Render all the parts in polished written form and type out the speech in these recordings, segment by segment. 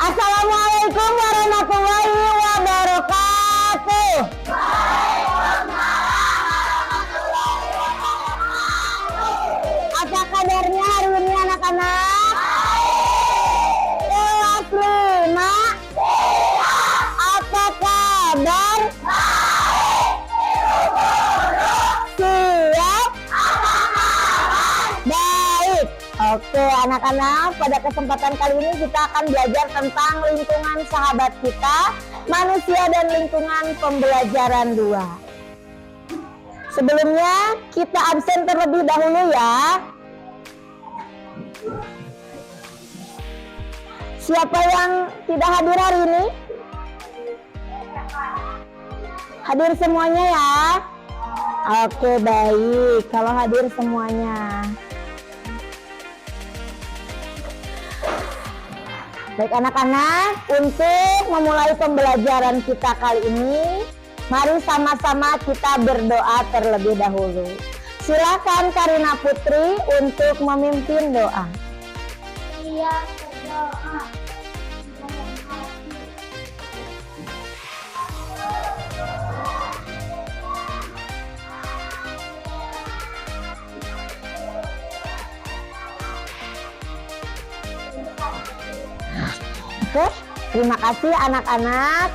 Assalamualaikum warahmatullahi wabarakatuh. Apa kabarnya hari ini anak-anak? Kelas 5. Apa kabar? Siap? Baik. Oke anak-anak, pada kesempatan kali ini kita akan belajar tentang lingkungan sahabat kita, manusia dan lingkungan pembelajaran 2. Sebelumnya kita absen terlebih dahulu ya. Siapa yang tidak hadir hari ini? Hadir semuanya ya. Oke baik, kalau hadir semuanya. Baik anak-anak, untuk memulai pembelajaran kita kali ini, mari sama-sama kita berdoa terlebih dahulu. Silakan Karina Putri untuk memimpin doa. Iya, berdoa. Oke, terima kasih anak-anak.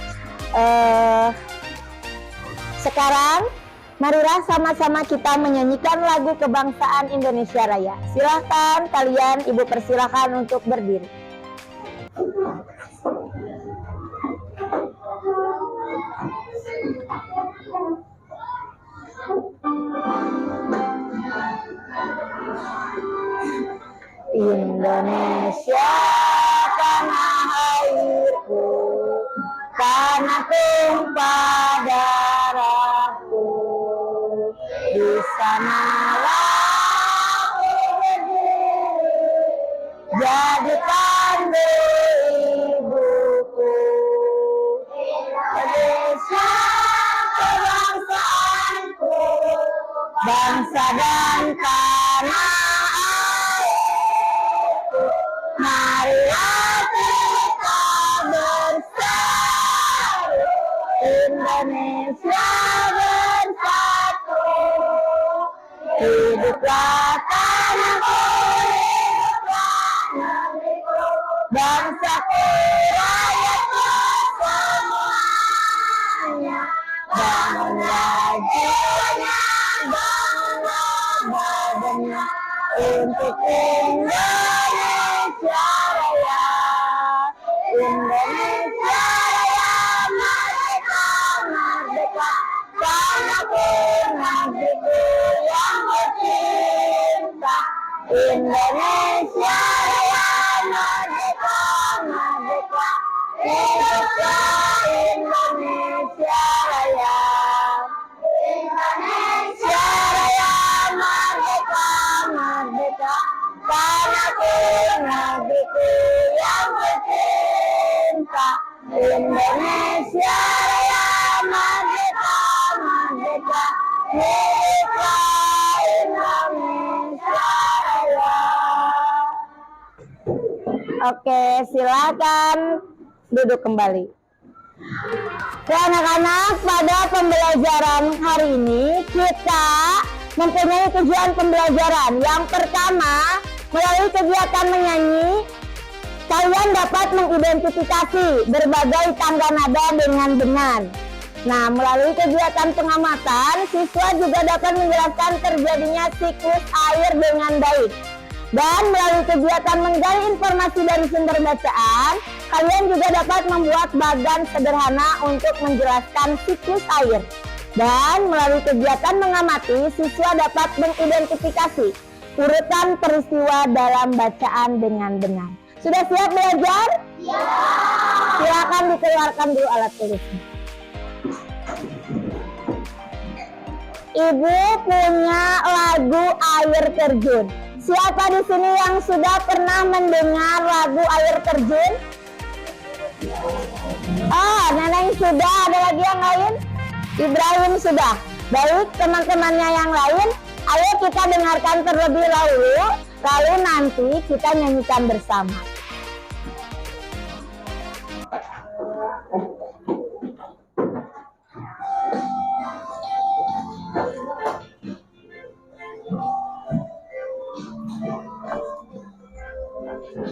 Sekarang marilah sama-sama kita menyanyikan lagu kebangsaan Indonesia Raya. Silahkan kalian, ibu persilahkan untuk berdiri. Indonesia tanah airku, tanah tumpah darahku, di sanalah aku berdiri, jadi tandu ibuku. Indonesia kebangsaanku, bangsa dan tanah. Marilah kita bersatu, Indonesia bersatu. Hiduplah tanahku, hiduplah negeriku, bangsaku, rakyatku semuanya. Bangunlah jiwanya, bangunlah badannya, untuk Indonesia Raya. Indonesia Raya, merdeka, merdeka, tanahku, negeriku yang tercinta. Indonesia Raya, merdeka, merdeka, hiduplah Indonesia Raya. Indonesia Raya, merdeka, merdeka, tanahku, negeriku yang tercinta. Indonesia Raya, merdeka, merdeka, hiduplah Indonesia Raya. Oke, silakan duduk kembali. Oke anak-anak, pada pembelajaran hari ini kita mempunyai tujuan pembelajaran. Yang pertama, melalui kegiatan menyanyi, kalian dapat mengidentifikasi berbagai tangga nada dengan benar. Nah, melalui kegiatan pengamatan, siswa juga dapat menjelaskan terjadinya siklus air dengan baik. Dan melalui kegiatan menggali informasi dari sumber bacaan, kalian juga dapat membuat bagan sederhana untuk menjelaskan siklus air. Dan melalui kegiatan mengamati, siswa dapat mengidentifikasi urutan peristiwa dalam bacaan dengan benar. Sudah siap belajar? Ya. Silakan dikeluarkan dulu alat tulisnya. Ibu punya lagu air terjun. Siapa di sini yang sudah pernah mendengar lagu air terjun? Oh, Neneng sudah. Ada lagi yang lain? Ibrahim sudah. Baik, teman-temannya yang lain, ayo kita dengarkan terlebih dahulu, lalu nanti kita nyanyikan bersama. Air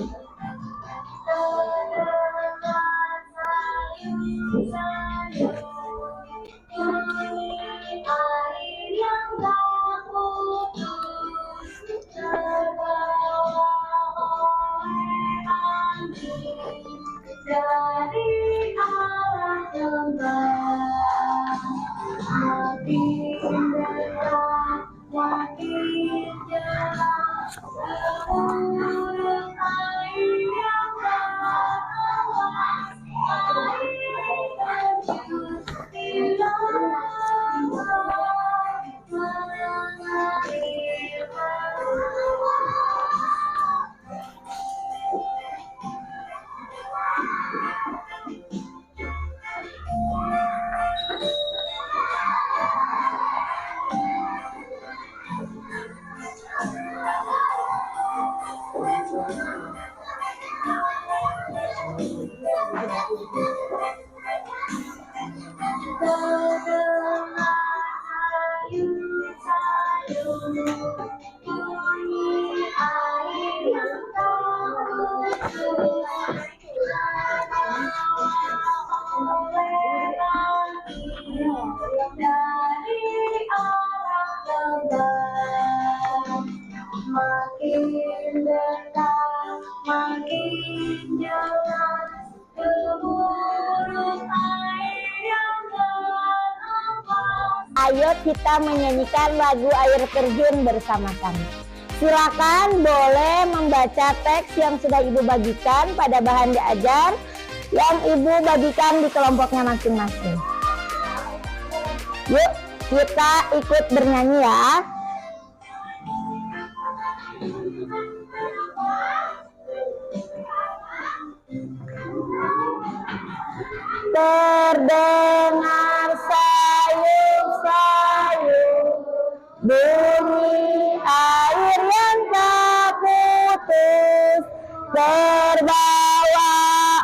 yang tak putus terbawa oleh angin dari arah tembak, makin dekat makin jelas gemuruh air yang tak air terjun di lautan mengalir meluap. Terdengar sayup-sayup bunyi air yang tak putus terbawa oleh angin dari arah tembak, makin dekat makin jelas gemuruh air yang lepas. Ayo kita menyanyikan lagu Air Terjun bersama-sama. Silakan boleh membaca teks yang sudah Ibu bagikan pada bahan diajar yang Ibu bagikan di kelompoknya masing-masing. Yuk kita ikut bernyanyi ya. Terdengar sayup-sayup bunyi air yang tak putus terbawa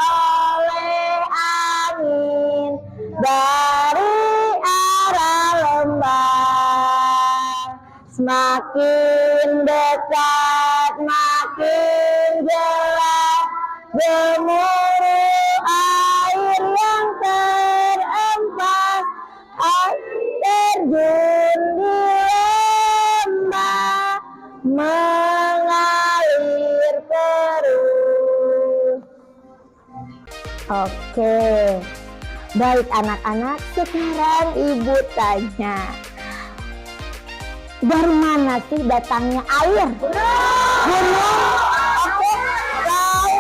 oleh angin dari arah lembah, semakin dekat makin jelas gemuruh air yang terempas, terjun di lembah mengalir terus. Oke, baik anak-anak, sekarang Ibu tanya, dari mana sih datangnya air? Gunung? Oke, laut,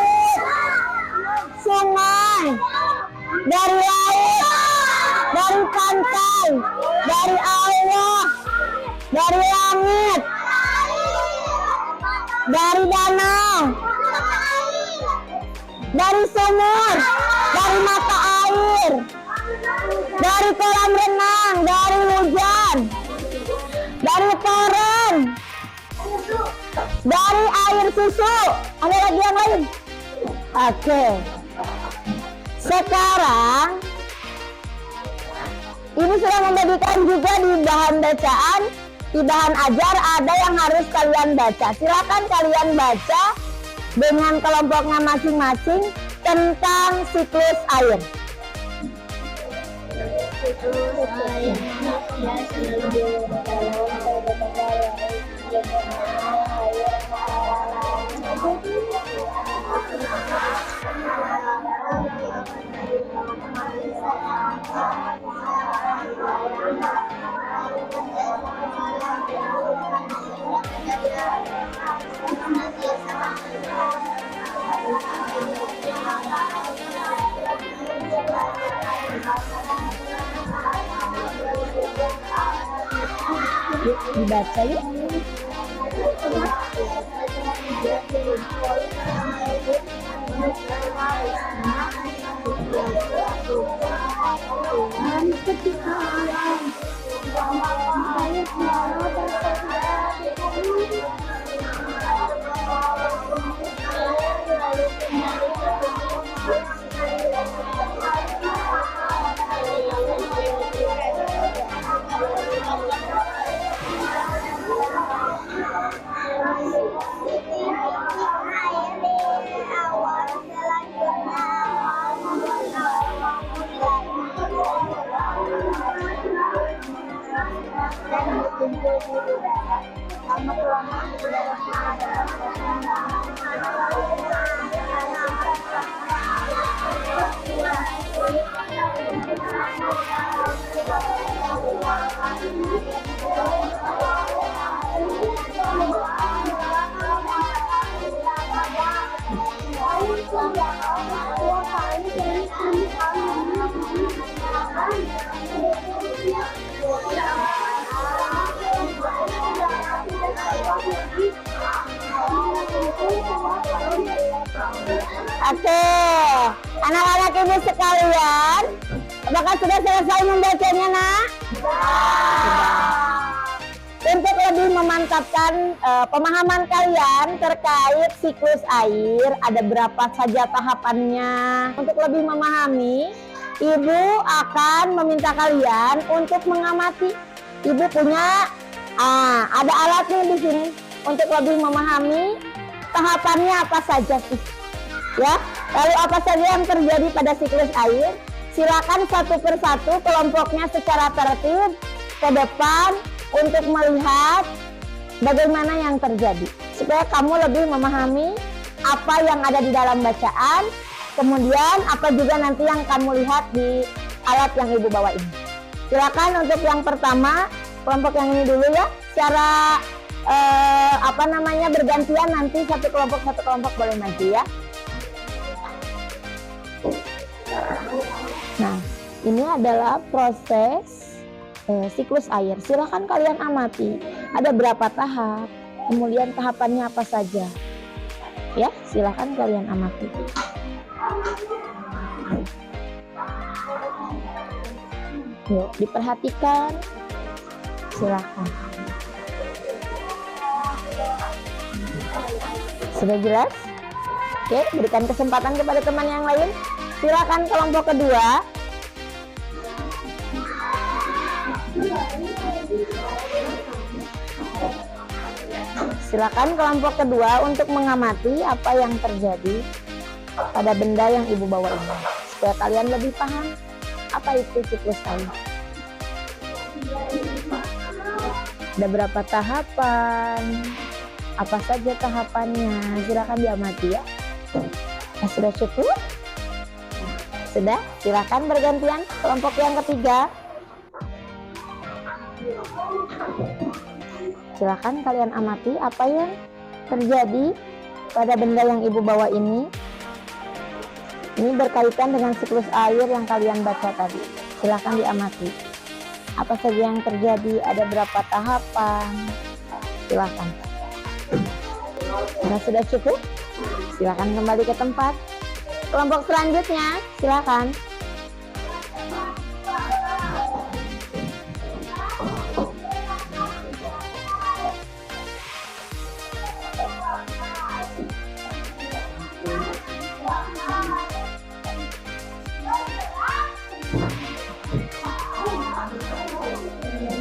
sungai, dari laut, dari pantai, dari Allah, dari langit, dari danau, dari sumur, dari mata air, dari kolam renang, dari hujan, dari toren, dari air susu. Ada lagi yang lain? Oke. Sekarang Ibu sudah membagikan juga di bahan bacaan, di bahan ajar ada yang harus kalian baca. Silakan kalian baca dengan kelompoknya masing-masing tentang siklus air. Siklus air yang selalu Yuk dibaca yuk. Oke, anak-anak ibu sekalian, apakah sudah selesai membacanya, nak? Untuk lebih memantapkan pemahaman kalian terkait siklus air, ada berapa saja tahapannya. Untuk lebih memahami, ibu akan meminta kalian untuk mengamati. Ibu punya, ada alatnya di sini untuk lebih memahami tahapannya apa saja sih. Ya, lalu apa saja yang terjadi pada siklus air? Silakan satu persatu kelompoknya secara tertib ke depan untuk melihat bagaimana yang terjadi, supaya kamu lebih memahami apa yang ada di dalam bacaan, kemudian apa juga nanti yang kamu lihat di alat yang ibu bawa ini. Silakan untuk yang pertama, kelompok yang ini dulu ya, secara bergantian, nanti satu kelompok boleh maju ya. Nah, ini adalah proses siklus air. Silahkan kalian amati, ada berapa tahap, kemudian tahapannya apa saja. Ya, silahkan kalian amati. Yuk, diperhatikan. Silahkan. Sudah jelas? Oke, berikan kesempatan kepada teman yang lain. Silakan kelompok kedua. Silakan kelompok kedua untuk mengamati apa yang terjadi pada benda yang ibu bawa ini, supaya kalian lebih paham apa itu siklus air. Ada berapa tahapan? Apa saja tahapannya? Silakan diamati ya. Sudah cukup? Sudah? Silakan bergantian kelompok yang ketiga. Silakan kalian amati apa yang terjadi pada benda yang ibu bawa ini. Ini berkaitan dengan siklus air yang kalian baca tadi. Silakan diamati. Apa saja yang terjadi, ada berapa tahapan. Silakan. Nah, sudah cukup? Silakan kembali ke tempat. Kelompok selanjutnya, silakan.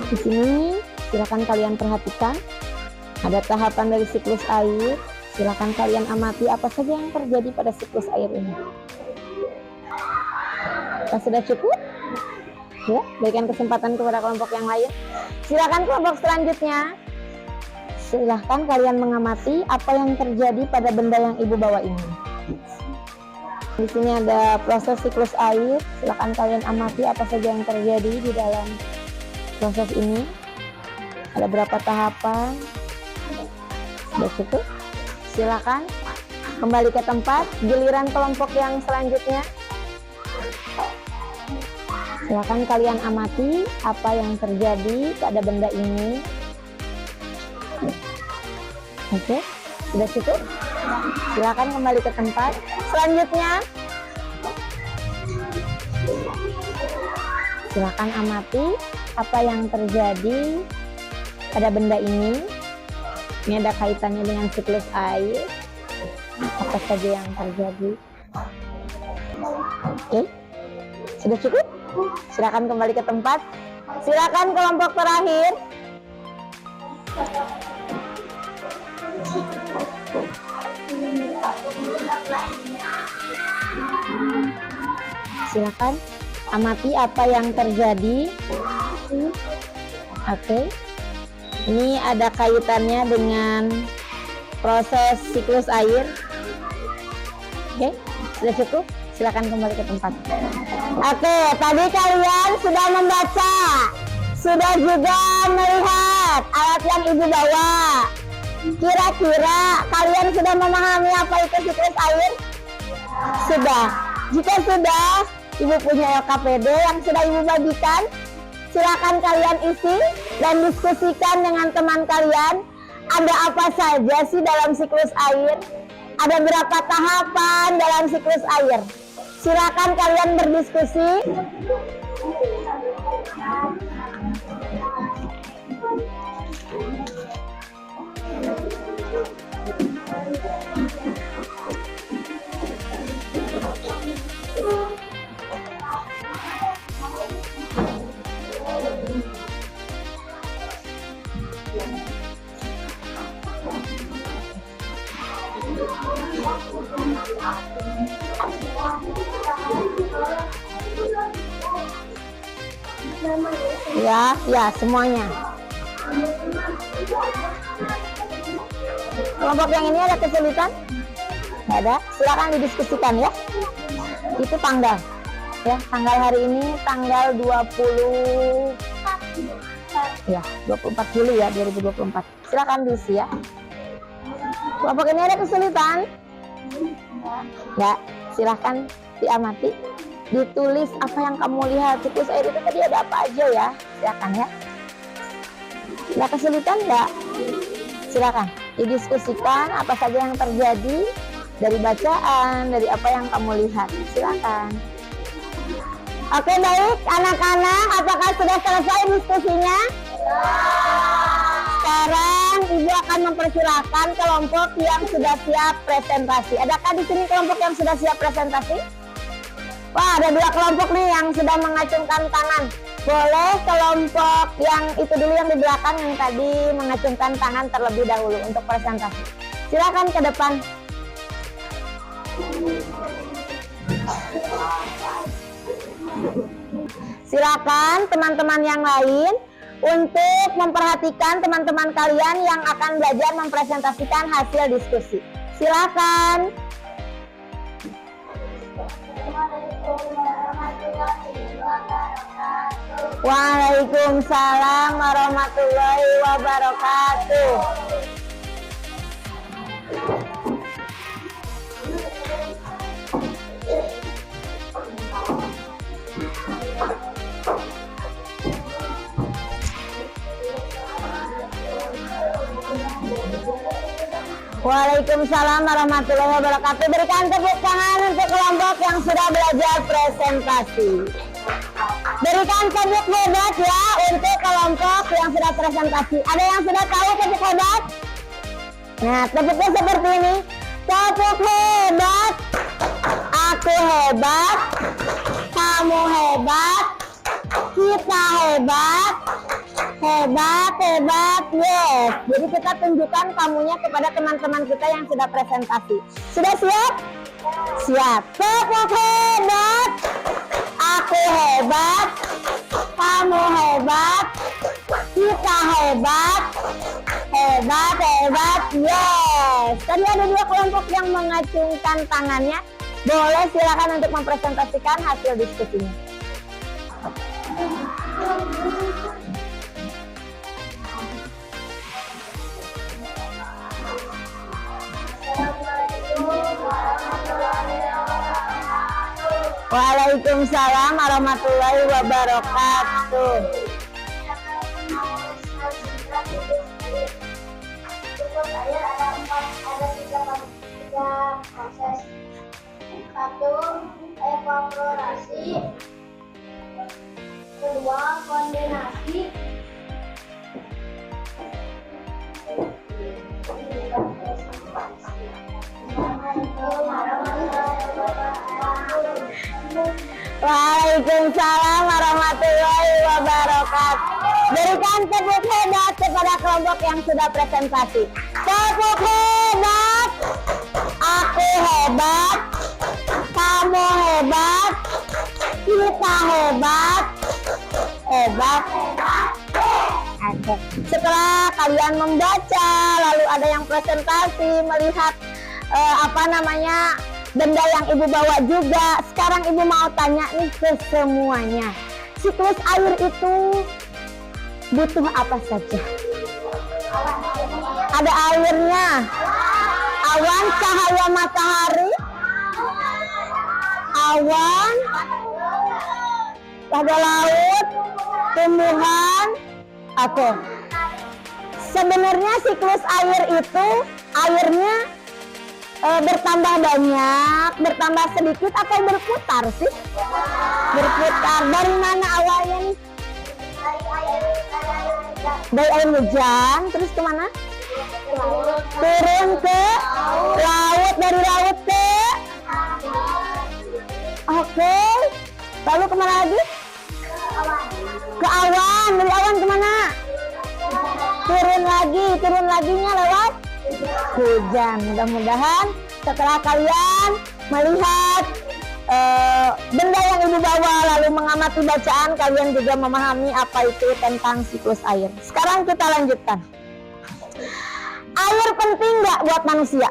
Di sini silakan kalian perhatikan, ada tahapan dari siklus air. Silakan kalian amati apa saja yang terjadi pada siklus air ini. Nah, sudah cukup? Ya, berikan kesempatan kepada kelompok yang lain. Silakan kelompok selanjutnya. Silahkan kalian mengamati apa yang terjadi pada benda yang ibu bawa ini. Di sini ada proses siklus air. Silakan kalian amati apa saja yang terjadi di dalam proses ini. Ada berapa tahapan? Sudah cukup? Silakan kembali ke tempat. Giliran kelompok yang selanjutnya. Silakan kalian amati apa yang terjadi pada benda ini. Oke, sudah cukup? Silakan kembali ke tempat. Selanjutnya, silakan amati apa yang terjadi pada benda ini. Ini ada kaitannya dengan siklus air. Apa saja yang terjadi? Oke, sudah cukup? Silakan kembali ke tempat. Silakan kelompok terakhir. Silakan amati apa yang terjadi. Oke. Ini ada kaitannya dengan proses siklus air. Oke, sudah cukup? Silakan kembali ke tempat. Oke, tadi kalian sudah membaca, sudah juga melihat alat yang ibu bawa. Kira-kira kalian sudah memahami apa itu siklus air? Sudah. Jika sudah, ibu punya LKPD yang sudah ibu bagikan. Silakan kalian isi dan diskusikan dengan teman kalian. Ada apa saja sih dalam siklus air? Ada berapa tahapan dalam siklus air? Silakan kalian berdiskusi. Ya, semuanya. Kelompok yang ini ada kesulitan? Nggak ada? Silakan didiskusikan ya. Itu tanggal. Ya, tanggal hari ini tanggal 20 ya, 24 Juli ya 2024. Silakan diisi ya. Kelompok ini ada kesulitan? Ya, silakan diamati. Ditulis apa yang kamu lihat. Siklus air itu tadi ada apa aja ya. Silakan ya. Ada kesulitan enggak? Silakan didiskusikan apa saja yang terjadi dari bacaan, dari apa yang kamu lihat. Silakan. Oke, baik anak-anak, apakah sudah selesai diskusinya? Sekarang ibu akan mempersilahkan kelompok yang sudah siap presentasi. Adakah di sini kelompok yang sudah siap presentasi? Wah, ada 2 kelompok nih yang sudah mengacungkan tangan. Boleh kelompok yang itu dulu yang di belakang yang tadi mengacungkan tangan terlebih dahulu untuk presentasi. Silakan ke depan. Silakan teman-teman yang lain untuk memperhatikan teman-teman kalian yang akan belajar mempresentasikan hasil diskusi. Silakan. Waalaikumsalam warahmatullahi wabarakatuh. Waalaikumsalam warahmatullahi wabarakatuh. Berikan tepuk tangan untuk kelompok yang sudah belajar presentasi. Berikan tepuk hebat ya untuk kelompok yang sudah presentasi. Ada yang sudah tahu tepuk hebat? Nah, tepuknya seperti ini. Tepuk hebat. Aku hebat. Kamu hebat. Kita hebat. Hebat, hebat, yes. Jadi kita tunjukkan kamunya kepada teman-teman kita yang sudah presentasi. Sudah siap? Siap. Tepuk hebat. Aku hebat. Kamu hebat. Kita hebat. Hebat, hebat, yes. Tadi ada 2 kelompok yang mengacungkan tangannya. Boleh silakan untuk mempresentasikan hasil diskusinya. Waalaikumsalam warahmatullahi wabarakatuh. Ada 3 proses. 1. Evaporasi. 2. Kondensasi. 3. Waalaikumsalam warahmatullahi wabarakatuh. Berikan tepuk hebat kepada kelompok yang sudah presentasi. Tepuk hebat. Aku hebat. Kamu hebat. Kita hebat. Hebat. Oke. setelah kalian membaca, lalu ada yang presentasi, melihat benda yang ibu bawa juga. Sekarang ibu mau tanya nih ke semuanya, siklus air itu butuh apa saja? Ada airnya, awan, cahaya matahari, awan, ada laut, tumbuhan. Oke. Sebenarnya siklus air itu airnya bertambah banyak, bertambah sedikit atau berputar sih? Berputar. Dari mana awalnya nih? Dari air hujan, terus kemana? Turun ke laut, dari laut ke oke. Lalu kemana lagi? Ke awan. Dari awan kemana? Turun laginya lewat hujan. Mudah-mudahan setelah kalian melihat benda yang ibu bawa lalu mengamati bacaan, kalian juga memahami apa itu tentang siklus air. Sekarang kita lanjutkan. Air penting nggak buat manusia?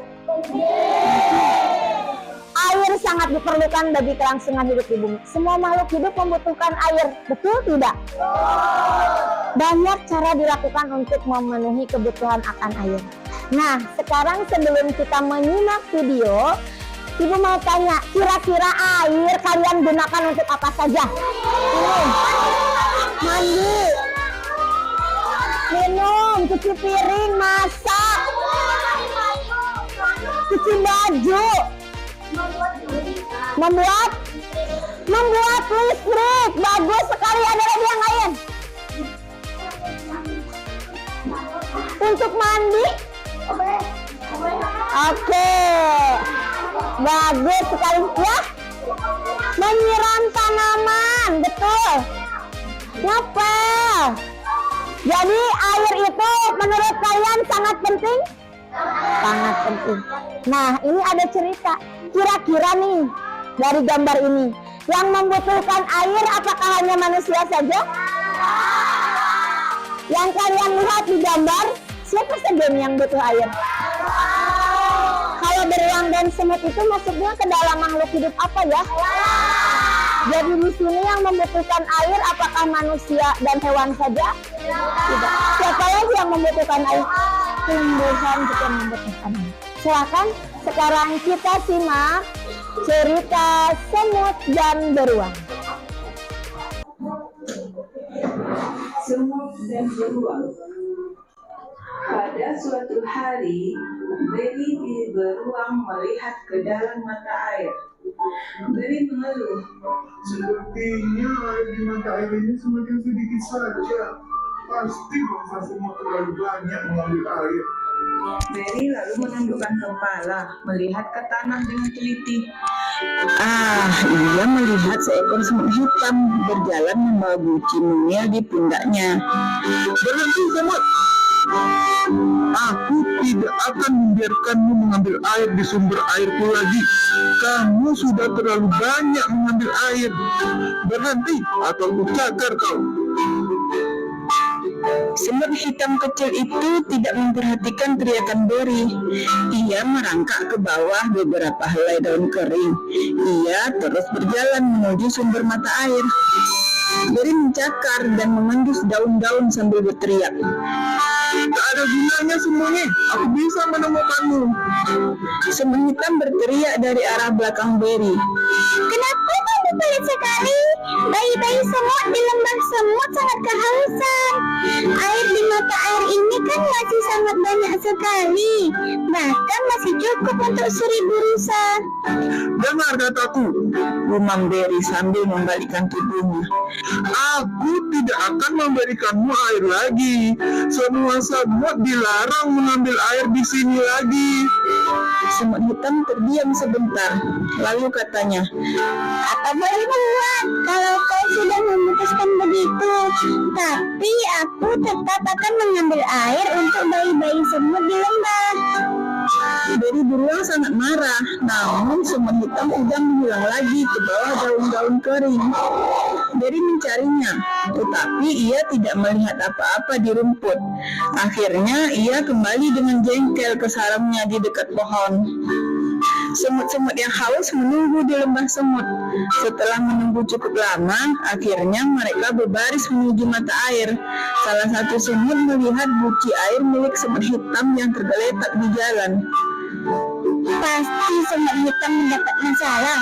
Air sangat diperlukan bagi kelangsungan hidup di bumi. Semua makhluk hidup membutuhkan air, betul tidak? Banyak cara dilakukan untuk memenuhi kebutuhan akan air. Nah, sekarang sebelum kita menyimak video, ibu mau tanya, kira-kira air kalian gunakan untuk apa saja? Mandi, minum, cuci piring, masak, cuci baju, membuat listrik. Bagus sekali. Ada lagi yang lain? Untuk mandi. Oke. Bagus sekali ya. Menyiram tanaman, betul. Ngepel. Jadi air itu menurut kalian sangat penting? Sangat penting. Nah, ini ada cerita. Kira-kira nih dari gambar ini, yang membutuhkan air apakah hanya manusia saja? Yang kalian lihat di gambar, siapa saja yang butuh air? Kalau beruang dan semut itu maksudnya ke dalam makhluk hidup apa ya? Jadi di sini yang membutuhkan air apakah manusia dan hewan saja? Tidak. Siapa lagi yang membutuhkan air? Tumbuhan juga membutuhkan air. Silakan sekarang kita simak cerita semut dan beruang. Semut dan beruang. Pada suatu hari, Beri di beruang melihat ke dalam mata air. Beri mengeluh. Sepertinya air di mata air ini semakin sedikit saja. Pasti bangsa semut terlalu banyak mengambil air. Beri lalu menundukkan kepala, melihat ke tanah dengan teliti. Ia melihat seekor semut hitam berjalan membawa guci mungil di pundaknya. Berhenti semut! Aku tidak akan membiarkanmu mengambil air di sumber airku lagi. Kamu sudah terlalu banyak mengambil air. Berhenti atau ku cakar kau. Semut hitam kecil itu tidak memperhatikan teriakan Beri. Ia merangkak ke bawah beberapa helai daun kering. Ia terus berjalan menuju sumber mata air. Beri mencakar dan mengendus daun-daun sambil berteriak. Tak ada gunanya semuanya. Aku bisa menemukanmu. Semut hitam berteriak dari arah belakang Beri. Kenapa kamu pelit sekali? Bayi-bayi semut di lembah semut sangat kehausan. Air di mata air ini kan masih sangat banyak sekali. Bahkan masih cukup untuk 1000 rusa. Dengar kataku, Gumam Beri sambil membalikkan tubuhnya. aku tidak akan memberikanmu air lagi. Semua semut dilarang mengambil air di sini lagi. Semut hitam terdiam sebentar, lalu katanya, Apa boleh buat kalau kau sudah memutuskan begitu? Tapi aku tetap akan mengambil air untuk bayi-bayi semut di lembah. Beri beruang sangat marah, namun semut hitam sudah menghilang lagi ke bawah daun-daun kering. Berry mencarinya, tetapi ia tidak melihat apa-apa di rumput. Akhirnya ia kembali dengan jengkel ke sarangnya di dekat pohon. Semut-semut yang haus menunggu di lembah semut. Setelah menunggu cukup lama, akhirnya mereka berbaris menuju mata air. Salah satu semut melihat buci air milik semut hitam yang tergeletak di jalan. Pasti semut hitam mendapat masalah.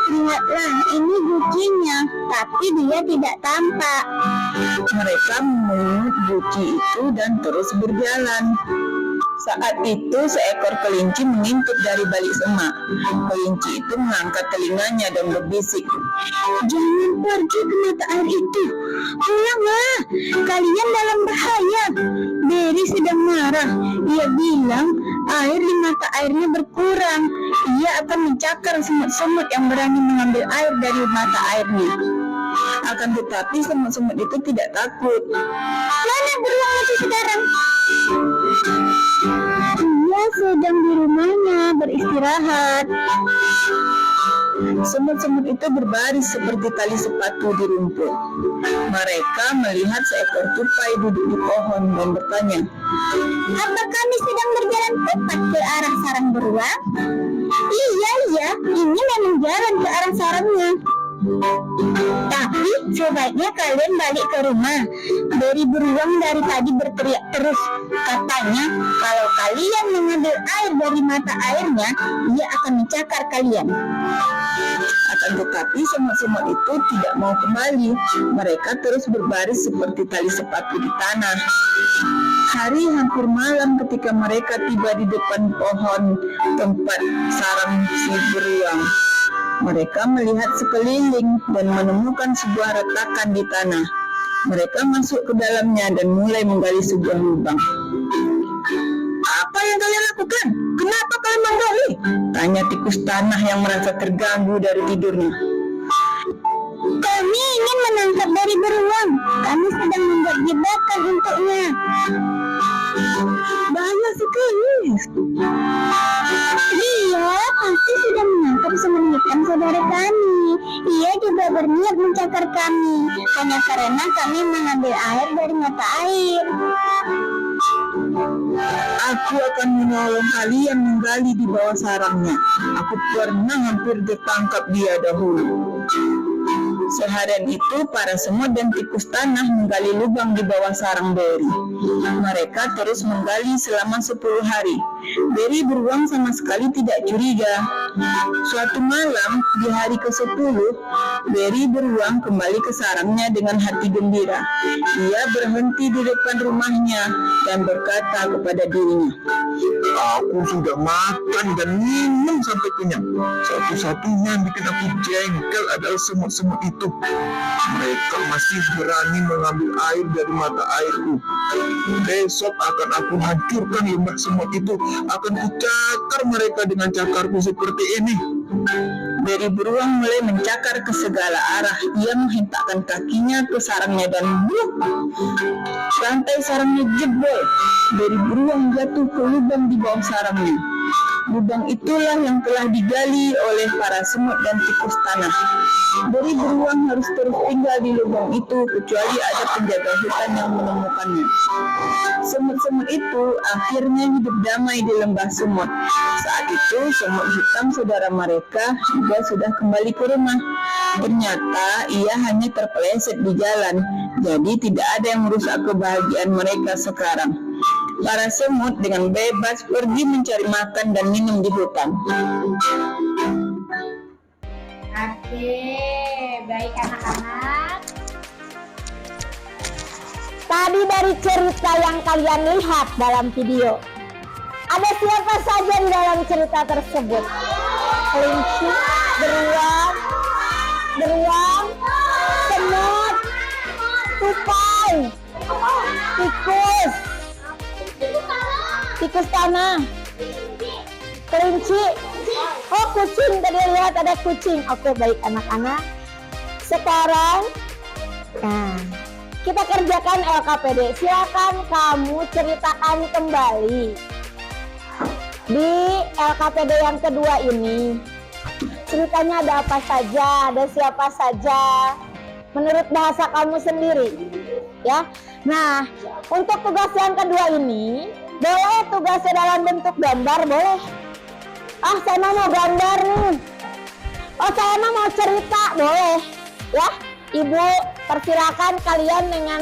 Lihatlah, ini bucinya, tapi dia tidak tampak. Mereka memungut buci itu dan terus berjalan. Saat itu seekor kelinci mengintip dari balik semak. Kelinci itu mengangkat telinganya dan berbisik, "Jangan pergi ke mata air itu. Pulanglah, kalian dalam bahaya." Berry sedang marah. Ia bilang air di mata airnya berkurang. Ia akan mencakar semut-semut yang berani mengambil air dari mata airnya. Akan tetapi semut-semut itu tidak takut. Mana beruang itu sekarang? Dia sedang di rumahnya beristirahat. Semut-semut itu berbaris seperti tali sepatu di rumput. Mereka melihat seekor tupai duduk di pohon dan bertanya, Apa kami sedang berjalan tepat ke arah sarang beruang? Iya, ini memang jalan ke arah sarangnya. Tapi sebaiknya kalian balik ke rumah. Berry beruang dari tadi berteriak terus. Katanya kalau kalian mengambil air dari mata airnya, dia akan mencakar kalian. Akan tetapi semut-semut itu tidak mau kembali. Mereka terus berbaris seperti tali sepatu di tanah. Hari hampir malam ketika mereka tiba di depan pohon tempat sarang si beruang. Mereka melihat sekeliling dan menemukan sebuah retakan di tanah. Mereka masuk ke dalamnya dan mulai menggali sebuah lubang. "Apa yang kalian lakukan? Kenapa kalian menggali?" tanya tikus tanah yang merasa terganggu dari tidurnya. Kami ingin menangkap Berry beruang. Kami sedang membuat jebakan untuknya. Bahaya sekali. Dia pasti sudah menangkap semut hitam saudara kami. Ia juga berniat mencakar kami hanya karena kami mengambil air dari mata air. Aku akan menolong kalian menggali di bawah sarangnya. Aku pernah hampir tertangkap dia dahulu. Seharian itu para semut dan tikus tanah menggali lubang di bawah sarang Berry. Mereka terus menggali selama 10 hari. Berry beruang sama sekali tidak curiga. Suatu malam di hari ke-10, Berry beruang kembali ke sarangnya dengan hati gembira. Ia berhenti di depan rumahnya dan berkata kepada dirinya, Aku sudah makan dan minum sampai kenyang. Satu-satunya yang bikin aku jengkel adalah semut-semut itu. Mereka masih berani mengambil air dari mata airku. Besok akan aku hancurkan lembah semut itu. Akan kucakar mereka dengan cakarku seperti ini. Berry beruang mulai mencakar ke segala arah. Ia menghentakkan kakinya ke sarangnya dan bluk! Rantai sarangnya jebol. Berry beruang jatuh ke lubang di bawah sarangnya. Lubang itulah yang telah digali oleh para semut dan tikus tanah. Berry beruang harus terus tinggal di lubang itu kecuali ada penjaga hutan yang menemukannya. Semut-semut itu akhirnya hidup damai di lembah semut. Saat itu semut hitam saudara mereka juga sudah kembali ke rumah. Ternyata ia hanya terpeleset di jalan, jadi tidak ada yang merusak kebahagiaan mereka sekarang. Para semut dengan bebas pergi mencari makan dan minum di hutan. Oke, baik anak-anak. Tadi dari cerita yang kalian lihat dalam video, ada siapa saja di dalam cerita tersebut? Kelinci, beruang, semut, tupai, tikus tanah, kelinci. Oh, kucing, tadi lihat ada kucing. Oke, baik anak-anak. Sekarang, kita kerjakan LKPD. Silakan kamu ceritakan kembali di LKPD yang kedua ini. Ceritanya ada apa saja, ada siapa saja. menurut bahasa kamu sendiri. Ya. Nah, untuk tugas yang kedua ini, boleh tugasnya dalam bentuk gambar, boleh. Ah, saya mau gambar nih. Oh, saya mau cerita, boleh. Ya, Ibu persilakan kalian dengan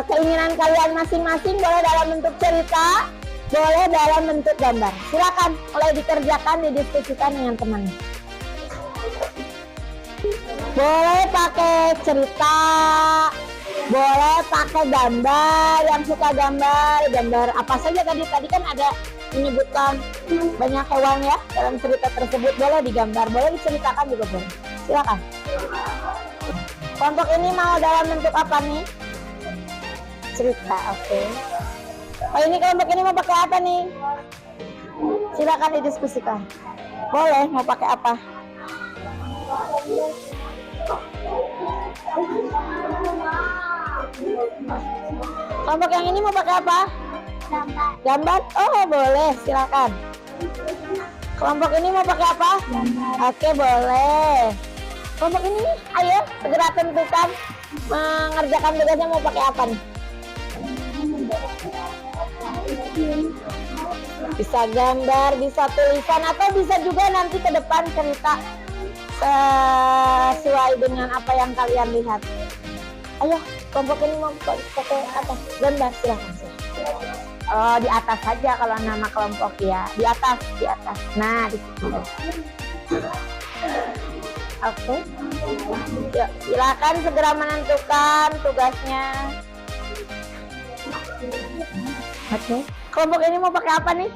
keinginan kalian masing-masing, boleh dalam bentuk cerita, boleh dalam bentuk gambar. Silakan, mulai dikerjakan, didiskusikan dengan teman. Boleh pakai cerita, boleh pakai gambar, yang suka gambar apa saja tadi kan ada menyebutkan banyak hewan ya dalam cerita tersebut, boleh digambar, boleh diceritakan juga boleh. Silakan. Kelompok ini mau dalam bentuk apa nih? Cerita, oke. Oh, ini kelompok ini mau pakai apa nih? Silakan didiskusikan. Boleh, mau pakai apa? Kelompok yang ini mau pakai apa? Gambar. Oh, boleh, silakan. Kelompok ini mau pakai apa? Oke, boleh. Kelompok ini, ayo segera tentukan mengerjakan tugasnya mau pakai apa nih? Bisa gambar, bisa tulisan, atau bisa juga nanti ke depan cerita sesuai dengan apa yang kalian lihat. Ayo, kelompok ini mau pakai apa? Gambar, silakan. Oh, di atas saja kalau nama kelompok ya. Di atas. Nah, di situ. Oke. Yuk, silakan segera menentukan tugasnya. Oke. Kelompok ini mau pakai apa nih?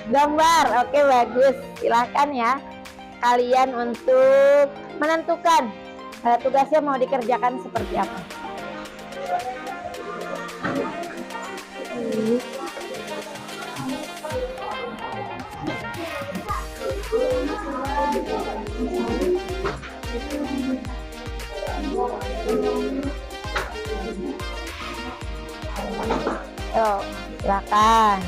Gambar. Oke, bagus. Silakan ya kalian untuk menentukan tugasnya mau dikerjakan seperti apa. Yuk, silakan.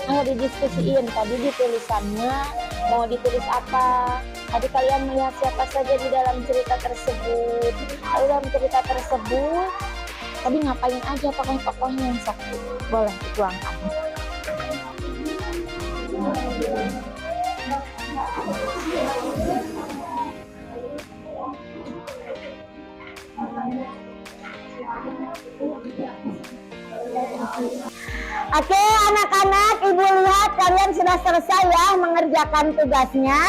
Ayo didiskusiin, tadi di tulisannya mau ditulis apa? Tadi kalian melihat siapa saja di dalam cerita tersebut. Lalu dalam cerita tersebut tadi ngapain aja tokoh-tokohnya yang satu? Boleh dituangkan. Oke, anak-anak, Ibu lihat kalian sudah selesai ya mengerjakan tugasnya.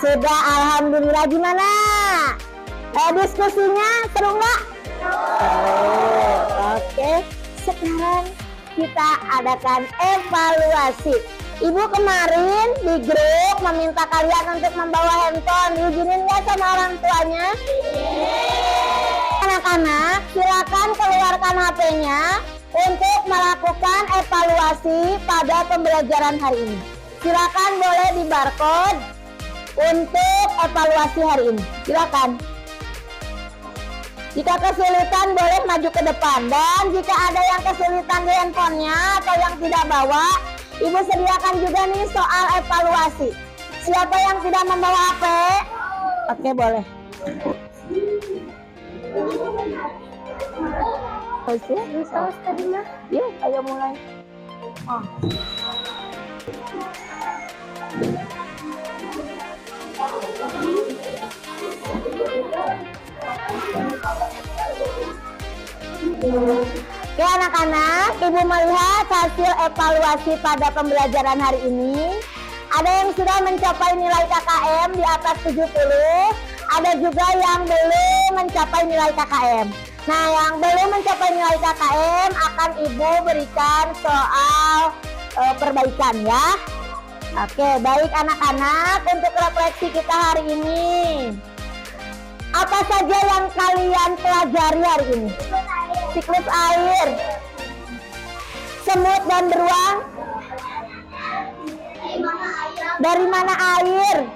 Sudah, alhamdulillah. Gimana? Diskusinya seru nggak? Oke, sekarang kita adakan evaluasi. Ibu kemarin di grup meminta kalian untuk membawa handphone. Diizinin nggak sama orang tuanya? Anak-anak, silakan keluarkan HP-nya untuk melakukan evaluasi pada pembelajaran hari ini. Silakan boleh di barcode untuk evaluasi hari ini. Silakan. Jika kesulitan boleh maju ke depan, dan jika ada yang kesulitan di handphonenya atau yang tidak bawa, Ibu sediakan juga nih soal evaluasi. Siapa yang tidak membawa HP? Oke, boleh. Oke, bisa tadi mah. Yuk, ayo mulai. Oh. Oke anak-anak, Ibu melihat hasil evaluasi pada pembelajaran hari ini. Ada yang sudah mencapai nilai KKM di atas 70, ada juga yang belum mencapai nilai KKM. Nah, yang belum mencapai nilai KKM akan Ibu berikan soal perbaikan ya. Oke, baik anak-anak, untuk refleksi kita hari ini. Apa saja yang kalian pelajari hari ini? Siklus air, semut dan beruang. Dari mana air?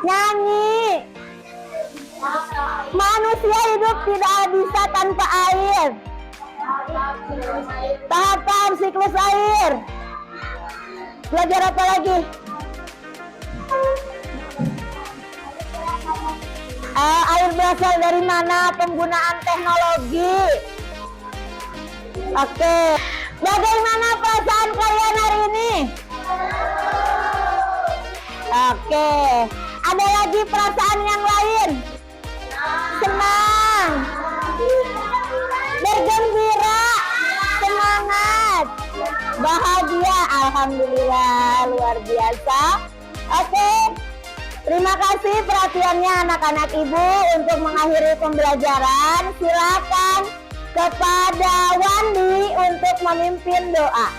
Nyanyi. Manusia hidup tidak bisa tanpa air. Tahapan siklus air. Belajar apa lagi? Air berasal dari mana? Penggunaan teknologi. Oke. Bagaimana perasaan kalian hari ini? Oke. Ada lagi perasaan yang lain? Senang, bergembira, semangat, bahagia. Alhamdulillah, luar biasa. Oke, terima kasih perhatiannya anak-anak ibu. Untuk mengakhiri pembelajaran, silakan kepada Wandi untuk memimpin doa.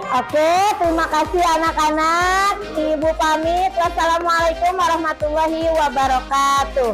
Oke, terima kasih anak-anak. Ibu pamit. Wassalamualaikum warahmatullahi wabarakatuh.